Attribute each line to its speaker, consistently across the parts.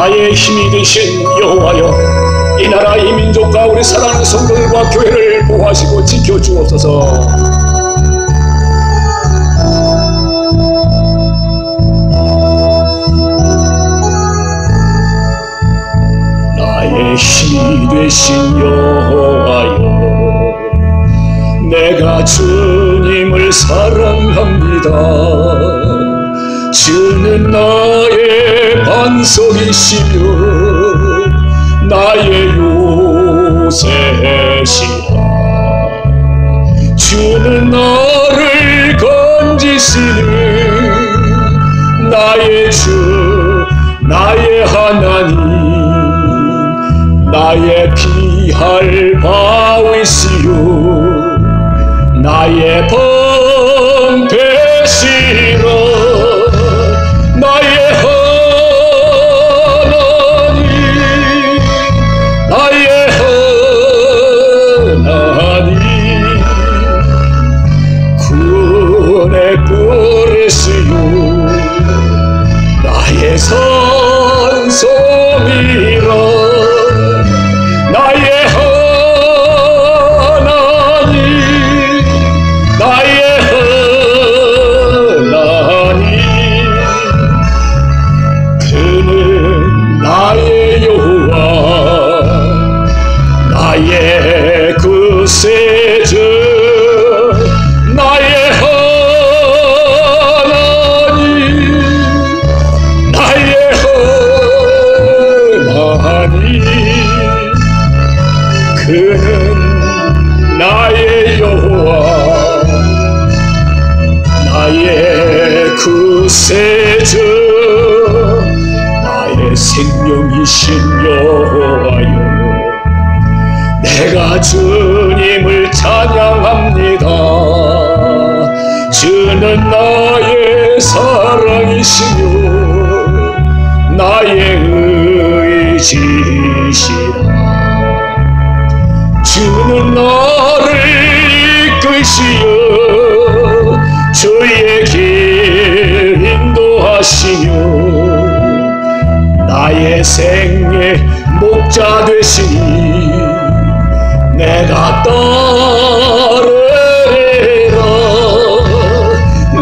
Speaker 1: 나의 힘이 되신 여호와여, 이 나라 이 민족과 우리 사랑하는 성도들과 교회를 보호하시고 지켜주옵소서. 나의 힘이 되신 여호와여, 내가 주님을 사랑합니다. 주는 나의 반석이시며 나의 요새시라. 주는 나를 건지시는 나의 주, 나의 하나님, 나의 피할 바위시요 나의 방패시라. 나의 하나님, 나의 하나님, 구원의 뿔이시요 나의 산성이라. 나의 하나님, 나의 하나님, 그는 나의 여호와, 나의 구세주, 나의 하나님, 나의 하나님, 그는 나의 여호와, 나의 구세주, 나의 생명이신 여호와여, 내가 주님을 찬양합니다. 주는 나의 사랑이시며 나의 의지시라. 주는 나를 이끄시어 주의 길 인도하시며 나의 생의 목자 되시니 내가 따르리라.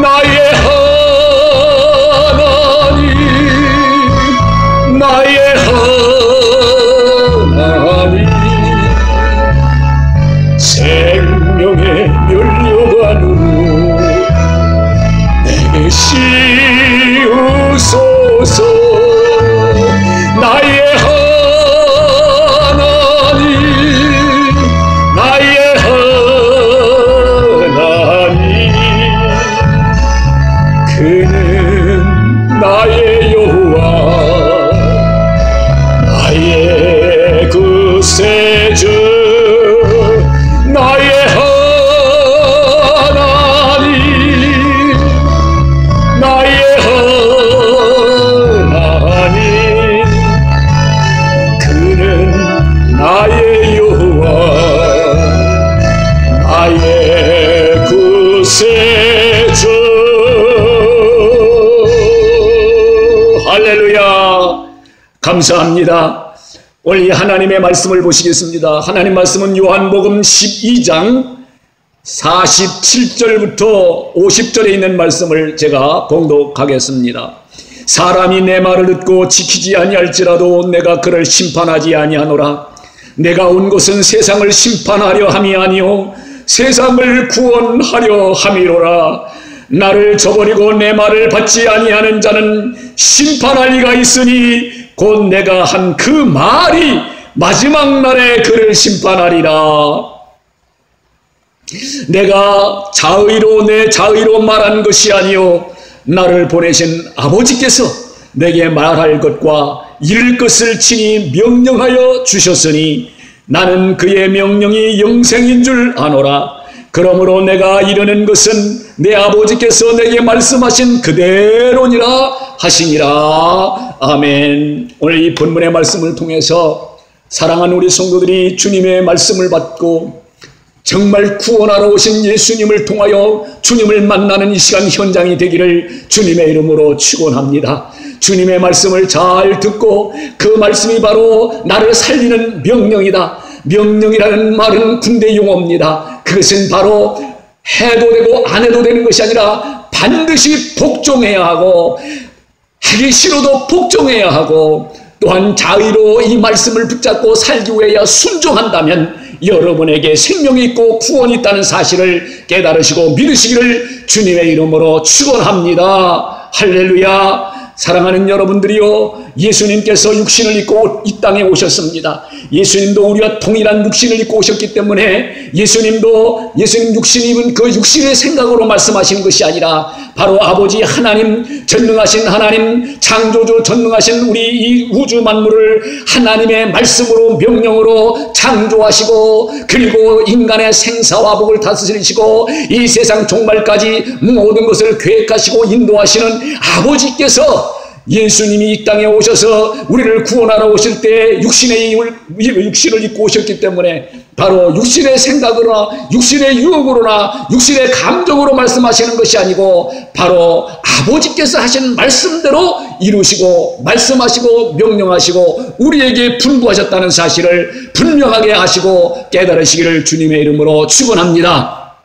Speaker 1: 나의 하나님, 나의 하나님, 생명의 면류관으로 내게 씌우소서. 나의 하나님, 나의 하나님, 그는 나의 여호와, 나의 구세주, 나의 하나님, 나의 하나님, 그는 나의 여호와, 나의 구세주. 할렐루야. 감사합니다. 오늘 이 하나님의 말씀을 보시겠습니다. 하나님 말씀은 요한복음 12장 47절부터 50절에 있는 말씀을 제가 봉독하겠습니다. 사람이 내 말을 듣고 지키지 아니할지라도 내가 그를 심판하지 아니하노라. 내가 온 것은 세상을 심판하려 함이 아니요 세상을 구원하려 함이로라. 나를 저버리고 내 말을 받지 아니하는 자는 심판할 이가 있으니 곧 내가 한 그 말이 마지막 날에 그를 심판하리라. 내가 자의로 내 자의로 말한 것이 아니요 나를 보내신 아버지께서 내게 말할 것과 이룰 것을 친히 명령하여 주셨으니 나는 그의 명령이 영생인 줄 아노라. 그러므로 내가 이르는 것은 내 아버지께서 내게 말씀하신 그대로니라 하시니라. 아멘. 오늘 이 본문의 말씀을 통해서 사랑하는 우리 성도들이 주님의 말씀을 받고 정말 구원하러 오신 예수님을 통하여 주님을 만나는 이 시간 현장이 되기를 주님의 이름으로 축원합니다. 주님의 말씀을 잘 듣고 그 말씀이 바로 나를 살리는 명령이다. 명령이라는 말은 군대 용어입니다. 그것은 바로 해도 되고 안 해도 되는 것이 아니라 반드시 복종해야 하고, 하기 싫어도 복종해야 하고, 또한 자의로 이 말씀을 붙잡고 살기 위하여 순종한다면 여러분에게 생명이 있고 구원이 있다는 사실을 깨달으시고 믿으시기를 주님의 이름으로 축원합니다. 할렐루야. 사랑하는 여러분들이요, 예수님께서 육신을 입고 이 땅에 오셨습니다. 예수님도 우리와 동일한 육신을 입고 오셨기 때문에 예수님 육신 입은 그 육신의 생각으로 말씀하시는 것이 아니라 바로 아버지 하나님, 전능하신 하나님, 창조주 전능하신 우리 이 우주 만물을 하나님의 말씀으로 명령으로 창조하시고, 그리고 인간의 생사화복을 다스리시고 이 세상 종말까지 모든 것을 계획하시고 인도하시는 아버지께서 예수님이 이 땅에 오셔서 우리를 구원하러 오실 때 육신을 입고 오셨기 때문에 바로 육신의 생각으로나 육신의 유혹으로나 육신의 감정으로 말씀하시는 것이 아니고 바로 아버지께서 하신 말씀대로 이루시고 말씀하시고 명령하시고 우리에게 분부하셨다는 사실을 분명하게 하시고 깨달으시기를 주님의 이름으로 축원합니다.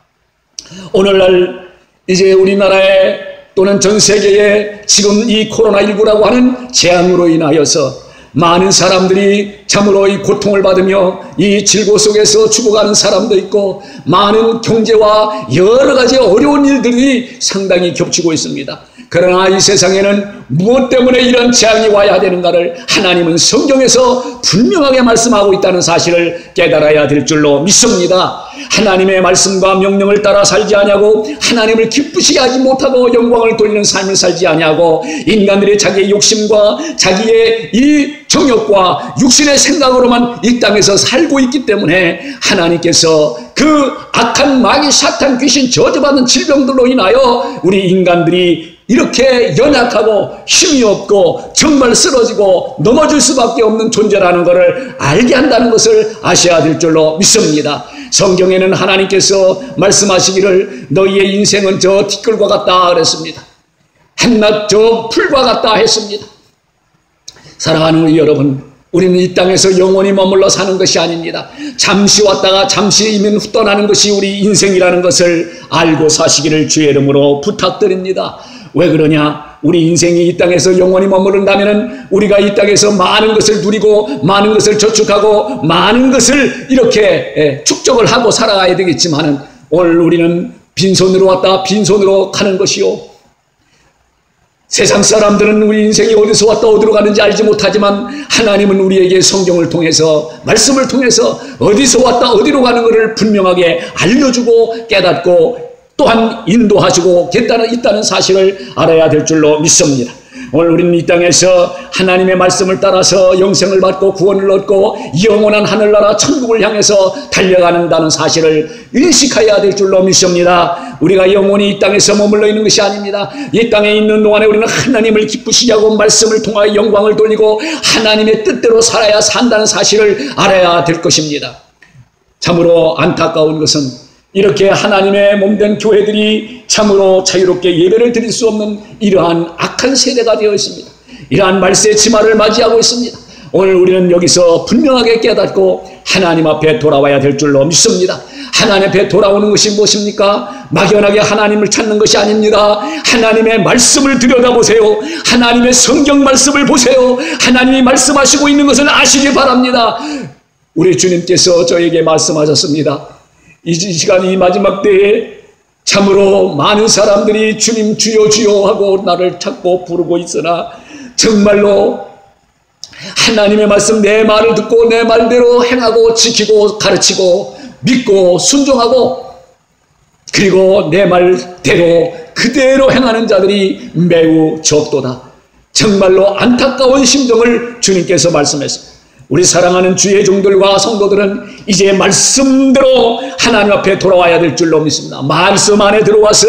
Speaker 1: 오늘날 이제 우리나라에 또는 전 세계에 지금 이 코로나19라고 하는 재앙으로 인하여서 많은 사람들이 참으로 이 고통을 받으며 이 질고 속에서 죽어가는 사람도 있고, 많은 경제와 여러 가지 어려운 일들이 상당히 겹치고 있습니다. 그러나 이 세상에는 무엇 때문에 이런 재앙이 와야 되는가를 하나님은 성경에서 분명하게 말씀하고 있다는 사실을 깨달아야 될 줄로 믿습니다. 하나님의 말씀과 명령을 따라 살지 아니하고 하나님을 기쁘시게 하지 못하고 영광을 돌리는 삶을 살지 아니하고 인간들이 자기의 욕심과 자기의 이 정욕과 육신의 생각으로만 이 땅에서 살고 있기 때문에 하나님께서 그 악한 마귀 사탄 귀신 저주받는 질병들로 인하여 우리 인간들이 이렇게 연약하고 힘이 없고 정말 쓰러지고 넘어질 수밖에 없는 존재라는 것을 알게 한다는 것을 아셔야 될 줄로 믿습니다. 성경에는 하나님께서 말씀하시기를 너희의 인생은 저 티끌과 같다 그랬습니다. 한낱 저 풀과 같다 했습니다. 사랑하는 우리 여러분, 우리는 이 땅에서 영원히 머물러 사는 것이 아닙니다. 잠시 왔다가 잠시 이면 떠나는 것이 우리 인생이라는 것을 알고 사시기를 주의 이름으로 부탁드립니다. 왜 그러냐? 우리 인생이 이 땅에서 영원히 머무른다면 우리가 이 땅에서 많은 것을 누리고 많은 것을 저축하고 많은 것을 이렇게 축적을 하고 살아가야 되겠지만 오늘 우리는 빈손으로 왔다 빈손으로 가는 것이요, 세상 사람들은 우리 인생이 어디서 왔다 어디로 가는지 알지 못하지만 하나님은 우리에게 성경을 통해서 말씀을 통해서 어디서 왔다 어디로 가는 것을 분명하게 알려주고 깨닫고 또한 인도하시고 있다는 사실을 알아야 될 줄로 믿습니다. 오늘 우리는 이 땅에서 하나님의 말씀을 따라서 영생을 받고 구원을 얻고 영원한 하늘나라 천국을 향해서 달려가는다는 사실을 인식해야 될 줄로 믿습니다. 우리가 영원히 이 땅에서 머물러 있는 것이 아닙니다. 이 땅에 있는 동안에 우리는 하나님을 기쁘시게 하고 말씀을 통하여 영광을 돌리고 하나님의 뜻대로 살아야 산다는 사실을 알아야 될 것입니다. 참으로 안타까운 것은 이렇게 하나님의 몸된 교회들이 참으로 자유롭게 예배를 드릴 수 없는 이러한 악한 세대가 되어 있습니다. 이러한 말세의 치마를 맞이하고 있습니다. 오늘 우리는 여기서 분명하게 깨닫고 하나님 앞에 돌아와야 될 줄로 믿습니다. 하나님 앞에 돌아오는 것이 무엇입니까? 막연하게 하나님을 찾는 것이 아닙니다. 하나님의 말씀을 들여다보세요. 하나님의 성경 말씀을 보세요. 하나님이 말씀하시고 있는 것을 아시기 바랍니다. 우리 주님께서 저에게 말씀하셨습니다. 이 시간 이 마지막 때에 참으로 많은 사람들이 주님 주여 주여 하고 나를 찾고 부르고 있으나 정말로 하나님의 말씀 내 말을 듣고 내 말대로 행하고 지키고 가르치고 믿고 순종하고 그리고 내 말대로 그대로 행하는 자들이 매우 적도다. 정말로 안타까운 심정을 주님께서 말씀했습니다. 우리 사랑하는 주의 종들과 성도들은 이제 말씀대로 하나님 앞에 돌아와야 될 줄로 믿습니다. 말씀 안에 들어와서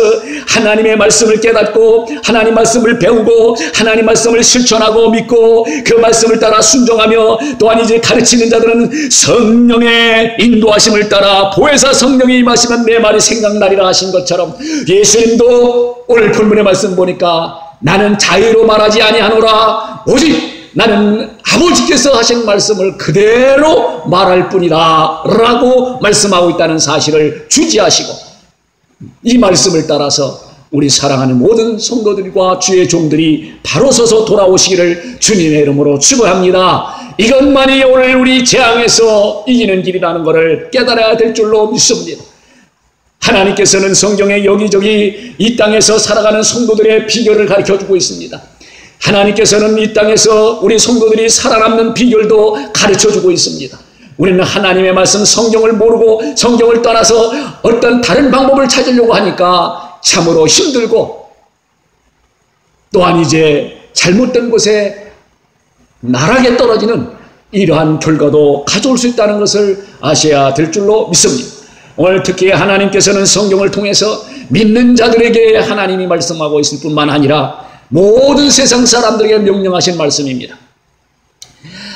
Speaker 1: 하나님의 말씀을 깨닫고 하나님 말씀을 배우고 하나님 말씀을 실천하고 믿고 그 말씀을 따라 순종하며 또한 이제 가르치는 자들은 성령의 인도하심을 따라 보혜사 성령이 임하시면 내 말이 생각나리라 하신 것처럼 예수님도 오늘 본문의 말씀 보니까 나는 자의로 말하지 아니하노라. 오직 나는 아버지께서 하신 말씀을 그대로 말할 뿐이다 라고 말씀하고 있다는 사실을 주지하시고, 이 말씀을 따라서 우리 사랑하는 모든 성도들과 주의 종들이 바로 서서 돌아오시기를 주님의 이름으로 축원합니다. 이것만이 오늘 우리 재앙에서 이기는 길이라는 것을 깨달아야 될 줄로 믿습니다. 하나님께서는 성경에 여기저기 이 땅에서 살아가는 성도들의 비결을 가르쳐주고 있습니다. 하나님께서는 이 땅에서 우리 성도들이 살아남는 비결도 가르쳐주고 있습니다. 우리는 하나님의 말씀 성경을 모르고 성경을 떠나서 어떤 다른 방법을 찾으려고 하니까 참으로 힘들고, 또한 이제 잘못된 곳에 나락에 떨어지는 이러한 결과도 가져올 수 있다는 것을 아셔야 될 줄로 믿습니다. 오늘 특히 하나님께서는 성경을 통해서 믿는 자들에게 하나님이 말씀하고 있을 뿐만 아니라 모든 세상 사람들에게 명령하신 말씀입니다.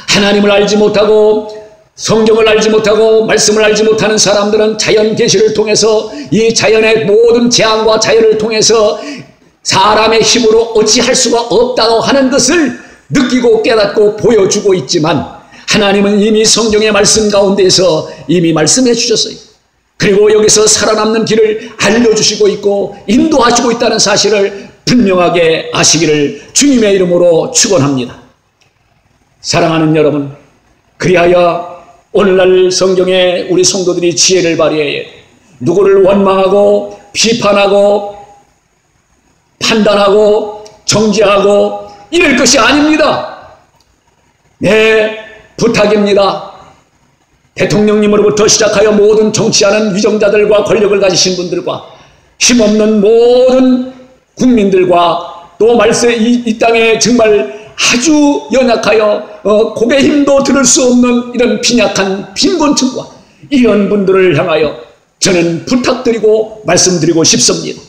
Speaker 1: 하나님을 알지 못하고 성경을 알지 못하고 말씀을 알지 못하는 사람들은 자연 계시를 통해서 이 자연의 모든 재앙과 자연을 통해서 사람의 힘으로 어찌할 수가 없다고 하는 것을 느끼고 깨닫고 보여주고 있지만, 하나님은 이미 성경의 말씀 가운데에서 이미 말씀해 주셨어요. 그리고 여기서 살아남는 길을 알려주시고 있고 인도하시고 있다는 사실을 분명하게 아시기를 주님의 이름으로 축원합니다. 사랑하는 여러분, 그리하여 오늘날 성경에 우리 성도들이 지혜를 발휘해 누구를 원망하고 비판하고 판단하고 정죄하고 이럴 것이 아닙니다. 네, 부탁입니다. 대통령님으로부터 시작하여 모든 정치하는 위정자들과 권력을 가지신 분들과 힘없는 모든 국민들과 또 말세 이 땅에 정말 아주 연약하여 고개 힘도 들을 수 없는 이런 빈약한 빈곤층과 이런 분들을 향하여 저는 부탁드리고 말씀드리고 싶습니다.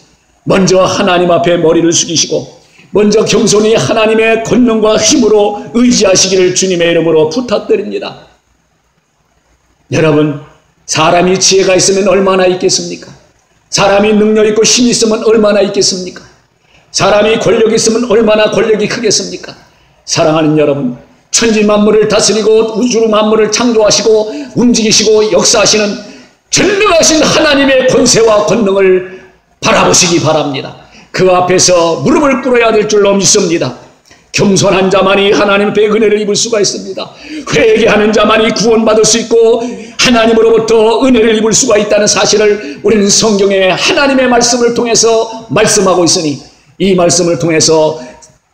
Speaker 1: 먼저 하나님 앞에 머리를 숙이시고 먼저 겸손히 하나님의 권능과 힘으로 의지하시기를 주님의 이름으로 부탁드립니다. 여러분, 사람이 지혜가 있으면 얼마나 있겠습니까? 사람이 능력 있고 힘이 있으면 얼마나 있겠습니까? 사람이 권력이 있으면 얼마나 권력이 크겠습니까? 사랑하는 여러분, 천지 만물을 다스리고 우주 만물을 창조하시고 움직이시고 역사하시는 전능하신 하나님의 권세와 권능을 바라보시기 바랍니다. 그 앞에서 무릎을 꿇어야 될 줄로 믿습니다. 겸손한 자만이 하나님 앞에 은혜를 입을 수가 있습니다. 회개하는 자만이 구원받을 수 있고 하나님으로부터 은혜를 입을 수가 있다는 사실을 우리는 성경의 하나님의 말씀을 통해서 말씀하고 있으니, 이 말씀을 통해서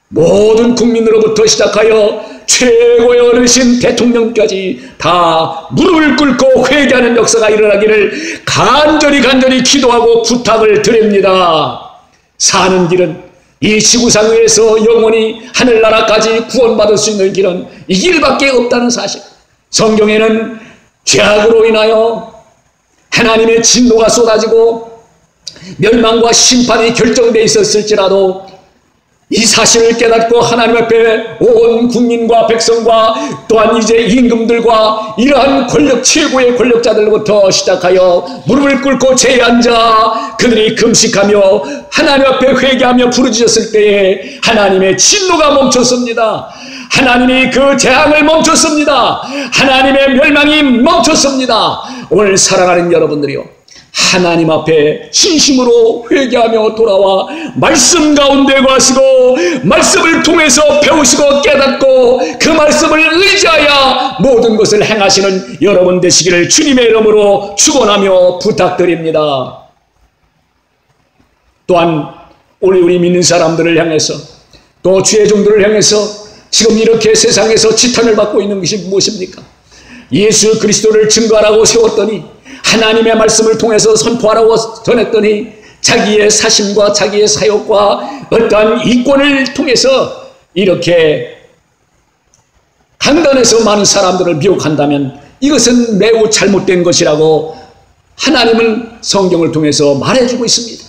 Speaker 1: 모든 국민으로부터 시작하여 최고의 어르신 대통령까지 다 무릎을 꿇고 회개하는 역사가 일어나기를 간절히 기도하고 부탁을 드립니다. 사는 길은 이 지구상 위에서 영원히 하늘나라까지 구원받을 수 있는 길은 이 길밖에 없다는 사실, 성경에는 죄악으로 인하여 하나님의 진노가 쏟아지고 멸망과 심판이 결정되어 있었을지라도 이 사실을 깨닫고 하나님 앞에 온 국민과 백성과 또한 이제 임금들과 이러한 권력 최고의 권력자들부터 시작하여 무릎을 꿇고 제에 앉아 그들이 금식하며 하나님 앞에 회개하며 부르짖었을 때에 하나님의 진노가 멈췄습니다. 하나님이 그 재앙을 멈췄습니다. 하나님의 멸망이 멈췄습니다. 오늘 사랑하는 여러분들이요, 하나님 앞에 진심으로 회개하며 돌아와 말씀 가운데 가시고 말씀을 통해서 배우시고 깨닫고 그 말씀을 의지하여 모든 것을 행하시는 여러분 되시기를 주님의 이름으로 축원하며 부탁드립니다. 또한 우리 믿는 사람들을 향해서 또 주의 종들을 향해서 지금 이렇게 세상에서 지탄을 받고 있는 것이 무엇입니까? 예수 그리스도를 증거하라고 세웠더니 하나님의 말씀을 통해서 선포하라고 전했더니 자기의 사심과 자기의 사욕과 어떠한 이권을 통해서 이렇게 강단에서 많은 사람들을 미혹한다면 이것은 매우 잘못된 것이라고 하나님은 성경을 통해서 말해주고 있습니다.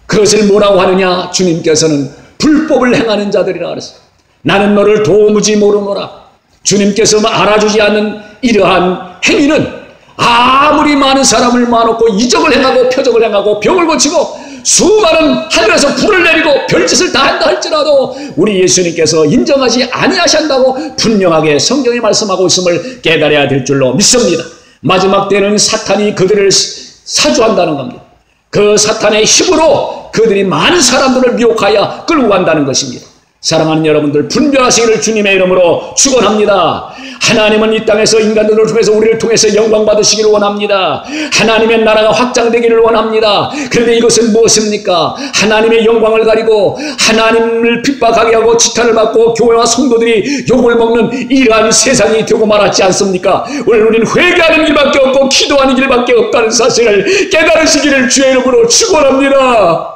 Speaker 1: 그것을 뭐라고 하느냐? 주님께서는 불법을 행하는 자들이라 그랬어요. 나는 너를 도무지 모르노라. 주님께서 알아주지 않는 이러한 행위는 아무리 많은 사람을 모아놓고 이적을 행하고 표적을 행하고 병을 고치고 수많은 하늘에서 불을 내리고 별짓을 다 한다 할지라도 우리 예수님께서 인정하지 아니하신다고 분명하게 성경에 말씀하고 있음을 깨달아야 될 줄로 믿습니다. 마지막 때는 사탄이 그들을 사주한다는 겁니다. 그 사탄의 힘으로 그들이 많은 사람들을 미혹하여 끌고 간다는 것입니다. 사랑하는 여러분들, 분별하시기를 주님의 이름으로 축원합니다. 하나님은 이 땅에서 인간들을 통해서 우리를 통해서 영광 받으시기를 원합니다. 하나님의 나라가 확장되기를 원합니다. 그런데 이것은 무엇입니까? 하나님의 영광을 가리고 하나님을 핍박하게 하고 지탄을 받고 교회와 성도들이 욕을 먹는 이러한 세상이 되고 말았지 않습니까? 오늘 우리는 회개하는 길밖에 없고 기도하는 길밖에 없다는 사실을 깨달으시기를 주의 이름으로 축원합니다.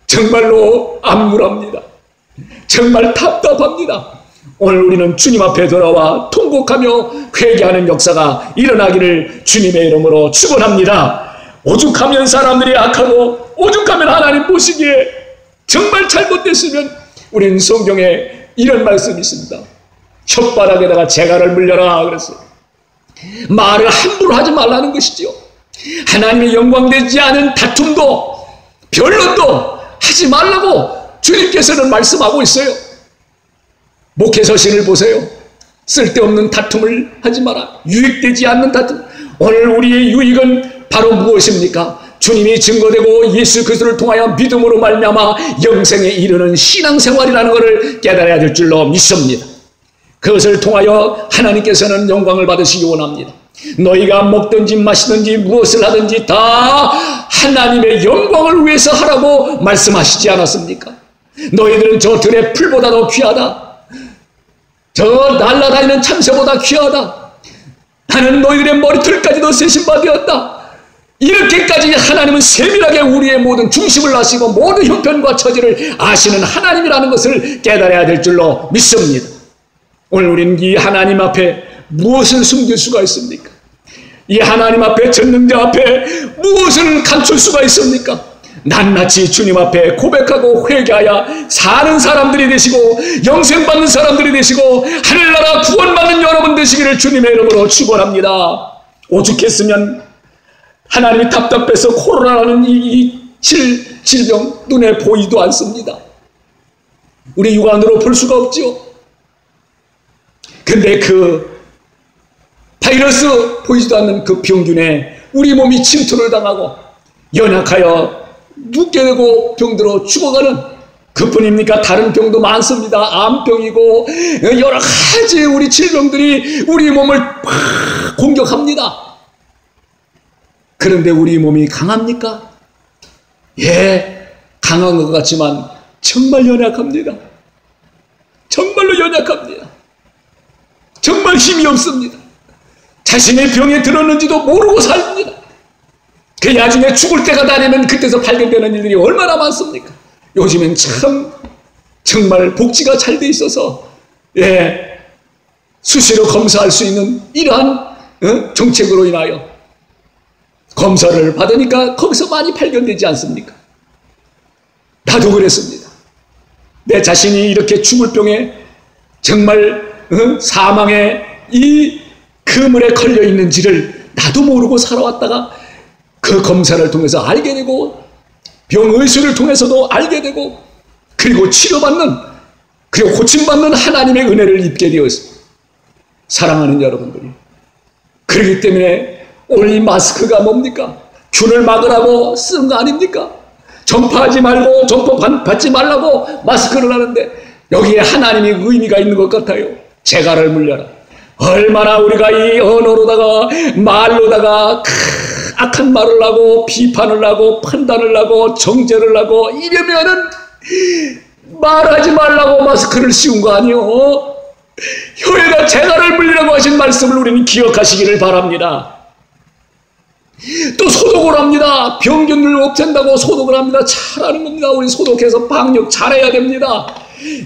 Speaker 1: 정말로 암울합니다. 정말 답답합니다. 오늘 우리는 주님 앞에 돌아와 통곡하며 회개하는 역사가 일어나기를 주님의 이름으로 축원합니다. 오죽하면 사람들이 악하고 오죽하면 하나님 보시기에 정말 잘못됐으면 우리는 성경에 이런 말씀이 있습니다. 혓바닥에다가 재갈을 물려라 그랬어요. 말을 함부로 하지 말라는 것이지요. 하나님의 영광되지 않은 다툼도 변론도 하지 말라고 주님께서는 말씀하고 있어요. 목회서신을 보세요. 쓸데없는 다툼을 하지 마라. 유익되지 않는 다툼. 오늘 우리의 유익은 바로 무엇입니까? 주님이 증거되고 예수 그리스도를 통하여 믿음으로 말미암아 영생에 이르는 신앙생활이라는 것을 깨달아야 될 줄로 믿습니다. 그것을 통하여 하나님께서는 영광을 받으시기 원합니다. 너희가 먹든지 마시든지 무엇을 하든지 다 하나님의 영광을 위해서 하라고 말씀하시지 않았습니까? 너희들은 저 들의 풀보다도 귀하다. 저 날아다니는 참새보다 귀하다. 나는 너희들의 머리털까지도 세신 바 되었다. 이렇게까지 하나님은 세밀하게 우리의 모든 중심을 아시고 모든 형편과 처지를 아시는 하나님이라는 것을 깨달아야 될 줄로 믿습니다. 오늘 우리는 이 하나님 앞에 무엇을 숨길 수가 있습니까? 이 하나님 앞에 전능자 앞에 무엇을 감출 수가 있습니까? 낱낱이 주님 앞에 고백하고 회개하여 사는 사람들이 되시고 영생받는 사람들이 되시고 하늘나라 구원받는 여러분 되시기를 주님의 이름으로 축원합니다. 오죽했으면 하나님이 답답해서 코로나라는 이 질병 눈에 보이도 않습니다. 우리 육안으로 볼 수가 없지요. 근데 그 바이러스 보이지도 않는 그 병균에 우리 몸이 침투를 당하고 연약하여 눕게 되고 병들어 죽어가는 그뿐입니까? 다른 병도 많습니다. 암병이고 여러 가지 우리 질병들이 우리 몸을 팍 공격합니다. 그런데 우리 몸이 강합니까? 예, 강한 것 같지만 정말 연약합니다. 정말로 연약합니다. 정말 힘이 없습니다. 자신의 병에 들었는지도 모르고 삽니다. 그 나중에 죽을 때가 되면 그때서 발견되는 일들이 얼마나 많습니까? 요즘엔 참 정말 복지가 잘 돼 있어서 예, 수시로 검사할 수 있는 이러한 정책으로 인하여 검사를 받으니까 거기서 많이 발견되지 않습니까? 나도 그랬습니다. 내 자신이 이렇게 죽을 병에 정말 사망의 이 그물에 걸려 있는지를 나도 모르고 살아왔다가 그 검사를 통해서 알게 되고 병의술을 통해서도 알게 되고 그리고 치료받는 그리고 고침받는 하나님의 은혜를 입게 되었습니다. 사랑하는 여러분들이, 그렇기 때문에 오늘 이 마스크가 뭡니까? 균을 막으라고 쓴 거 아닙니까? 전파하지 말고 전파 받지 말라고 마스크를 하는데 여기에 하나님의 의미가 있는 것 같아요. 재갈을 물려라. 얼마나 우리가 이 언어로다가 말로다가 악한 말을 하고 비판을 하고 판단을 하고 정죄를 하고 이러면은 말하지 말라고 마스크를 씌운 거 아니요? 혀에다 재갈을 물리라고 하신 말씀을 우리는 기억하시기를 바랍니다. 또 소독을 합니다. 병균을 없앤다고 소독을 합니다. 잘하는 겁니다. 우리 소독해서 방역 잘해야 됩니다.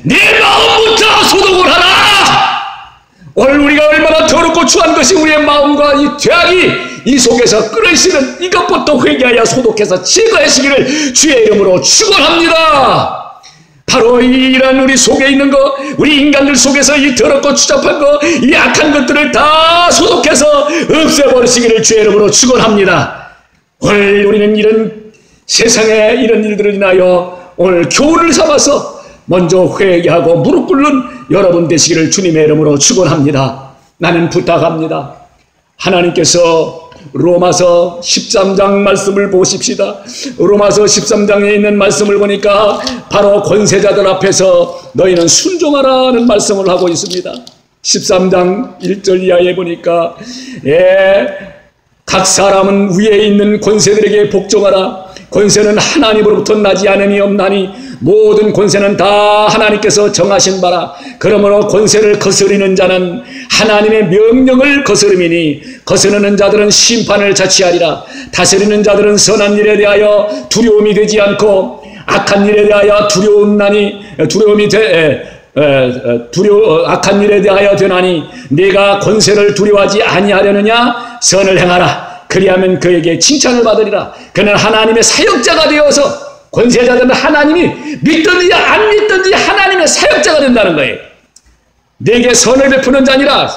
Speaker 1: 내 마음부터 소독을 하라! 오늘 우리가 얼마나 더럽고 추한 것이 우리의 마음과 이 죄악이 이 속에서 끓으시는 이것부터 회개하여 소독해서 제거하시기를 주의 이름으로 축원합니다. 바로 이런 우리 속에 있는 거, 우리 인간들 속에서 이 더럽고 추잡한 거, 이 악한 것들을 다 소독해서 없애버리시기를 주의 이름으로 축원합니다. 오늘 우리는 이런 세상에 이런 일들을 인하여 오늘 교훈을 삼아서 먼저 회개하고 무릎 꿇는 여러분 되시기를 주님의 이름으로 축원합니다. 나는 부탁합니다. 하나님께서 로마서 13장 말씀을 보십시다. 로마서 13장에 있는 말씀을 보니까 바로 권세자들 앞에서 너희는 순종하라는 말씀을 하고 있습니다. 13장 1절 이하에 보니까 각 사람은 위에 있는 권세들에게 복종하라. 권세는 하나님으로부터 나지 않음이 없나니 모든 권세는 다 하나님께서 정하신 바라. 그러므로 권세를 거스르는 자는 하나님의 명령을 거스름이니 거스르는 자들은 심판을 자취하리라. 다스리는 자들은 선한 일에 대하여 두려움이 되지 않고 악한 일에 대하여 악한 일에 대하여 되나니 네가 권세를 두려워하지 아니하려느냐. 선을 행하라. 그리하면 그에게 칭찬을 받으리라. 그는 하나님의 사역자가 되어서, 권세자들은 하나님이 믿든지 안 믿든지 하나님의 사역자가 된다는 거예요. 네게 선을 베푸는 자니라.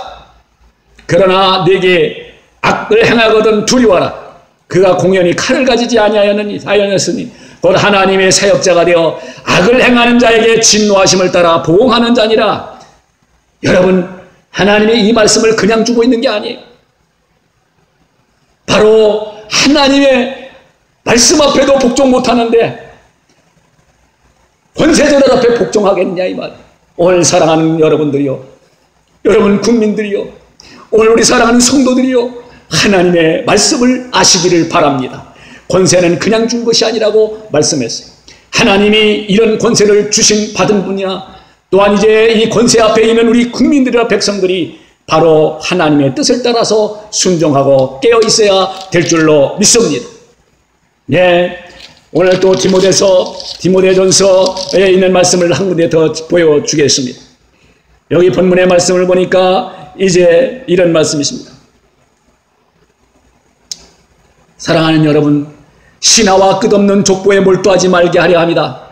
Speaker 1: 그러나 네게 악을 행하거든 두려워하라. 그가 공연히 칼을 가지지 아니하였으니 곧 하나님의 사역자가 되어 악을 행하는 자에게 진노하심을 따라 보응하는 자니라. 여러분, 하나님의 이 말씀을 그냥 주고 있는 게 아니에요. 바로 하나님의 말씀 앞에도 복종 못하는데 권세자들 앞에 복종하겠냐 이 말. 오늘 사랑하는 여러분들이요, 여러분 국민들이요, 오늘 우리 사랑하는 성도들이요, 하나님의 말씀을 아시기를 바랍니다. 권세는 그냥 준 것이 아니라고 말씀했어요. 하나님이 이런 권세를 받은 분이야. 또한 이제 이 권세 앞에 있는 우리 국민들이나 백성들이 바로 하나님의 뜻을 따라서 순종하고 깨어 있어야 될 줄로 믿습니다. 예, 오늘 또 디모데전서에 있는 말씀을 한 군데 더 보여주겠습니다. 여기 본문의 말씀을 보니까 이제 이런 말씀이십니다. 사랑하는 여러분, 신하와 끝없는 족보에 몰두하지 말게 하려 합니다.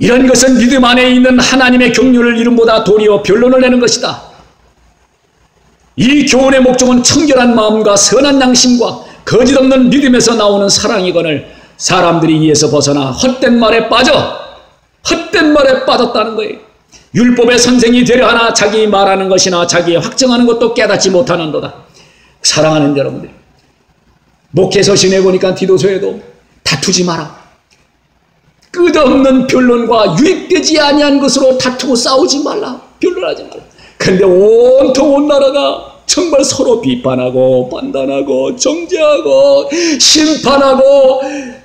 Speaker 1: 이런 것은 믿음 안에 있는 하나님의 경륜을 이름보다 도리어 변론을 내는 것이다. 이 교훈의 목적은 청결한 마음과 선한 양심과 거짓 없는 믿음에서 나오는 사랑이거늘 사람들이 이에서 벗어나 헛된 말에 빠졌다는 거예요. 율법의 선생이 되려 하나 자기 말하는 것이나 자기 확정하는 것도 깨닫지 못하는도다. 사랑하는 여러분들, 목회 서신에 보니까 디도서에도 다투지 마라. 끝없는 변론과 유익되지 아니한 것으로 다투고 싸우지 말라. 변론하지 말라. 그런데 온통 온 나라가 정말 서로 비판하고 판단하고 정죄하고 심판하고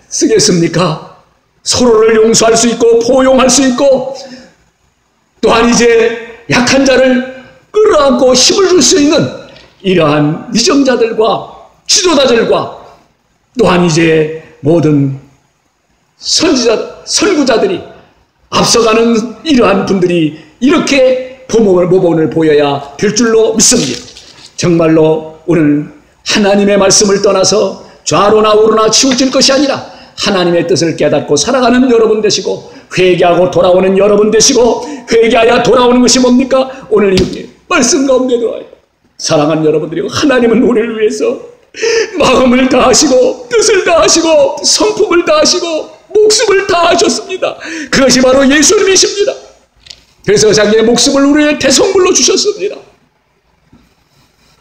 Speaker 1: 쓰겠습니까? 서로를 용서할 수 있고 포용할 수 있고 또한 이제 약한 자를 끌어안고 힘을 줄 수 있는 이러한 위정자들과 지도자들과 또한 이제 모든 선구자들이 앞서가는 이러한 분들이 이렇게 모범을 보여야 될 줄로 믿습니다. 정말로 오늘 하나님의 말씀을 떠나서 좌로나 우로나 치우칠 것이 아니라 하나님의 뜻을 깨닫고 살아가는 여러분 되시고 회개하고 돌아오는 여러분 되시고 회개하여 돌아오는 것이 뭡니까? 오늘 이 말씀 가운데 들어와요. 사랑하는 여러분들이고 하나님은 우리를 위해서 마음을 다하시고 뜻을 다하시고 성품을 다하시고 목숨을 다하셨습니다. 그것이 바로 예수님이십니다. 그래서 자기의 목숨을 우리의 대성물로 주셨습니다.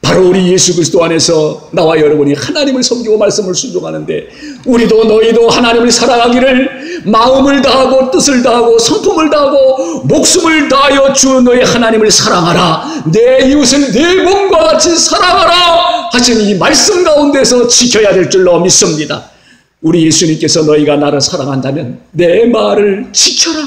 Speaker 1: 바로 우리 예수 그리스도 안에서 나와 여러분이 하나님을 섬기고 말씀을 순종하는데 우리도 너희도 하나님을 사랑하기를 마음을 다하고 뜻을 다하고 성품을 다하고 목숨을 다하여 주 너희 하나님을 사랑하라. 내 이웃을 내 몸과 같이 사랑하라 하신 이 말씀 가운데서 지켜야 될 줄로 믿습니다. 우리 예수님께서 너희가 나를 사랑한다면 내 말을 지켜라.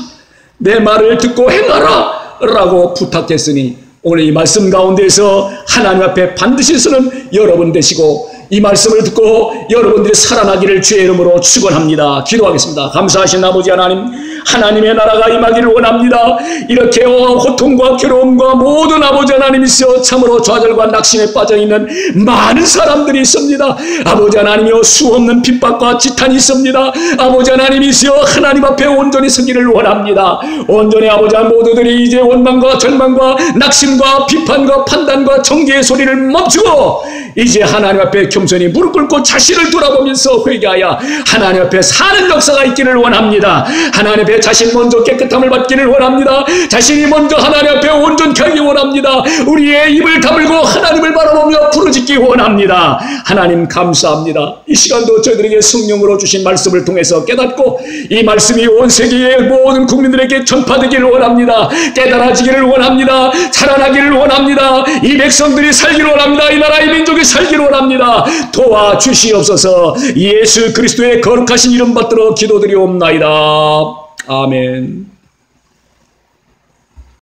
Speaker 1: 내 말을 듣고 행하라 라고 부탁했으니 오늘 이 말씀 가운데서 하나님 앞에 반드시 서는 여러분 되시고 이 말씀을 듣고 여러분들이 살아나기를 주의 이름으로 축원합니다. 기도하겠습니다. 감사하신 아버지 하나님, 하나님의 나라가 임하기를 원합니다. 이렇게 고통과 괴로움과 모든 아버지 하나님이시여 참으로 좌절과 낙심에 빠져있는 많은 사람들이 있습니다. 아버지 하나님이여 수없는 핍박과 지탄이 있습니다. 아버지 하나님이시여 하나님 앞에 온전히 서기를 원합니다. 온전히 아버지 모두들이 이제 원망과 절망과 낙심과 비판과 판단과 정죄의 소리를 멈추고 이제 하나님 앞에 겸손히 무릎 꿇고 자신을 돌아보면서 회개하여 하나님 앞에 사는 역사가 있기를 원합니다. 하나님 앞에 자신 먼저 깨끗함을 받기를 원합니다. 자신이 먼저 하나님 앞에 온전케 하기 원합니다. 우리의 입을 다물고 하나님을 바라보며 부르짖기 원합니다. 하나님 감사합니다. 이 시간도 저희들에게 성령으로 주신 말씀을 통해서 깨닫고 이 말씀이 온 세계의 모든 국민들에게 전파되기를 원합니다. 깨달아지기를 원합니다. 살아나기를 원합니다. 이 백성들이 살기를 원합니다. 이 나라의 민족이 살기를 원합니다. 도와주시옵소서. 예수 그리스도의 거룩하신 이름 받들어 기도드리옵나이다. 아멘.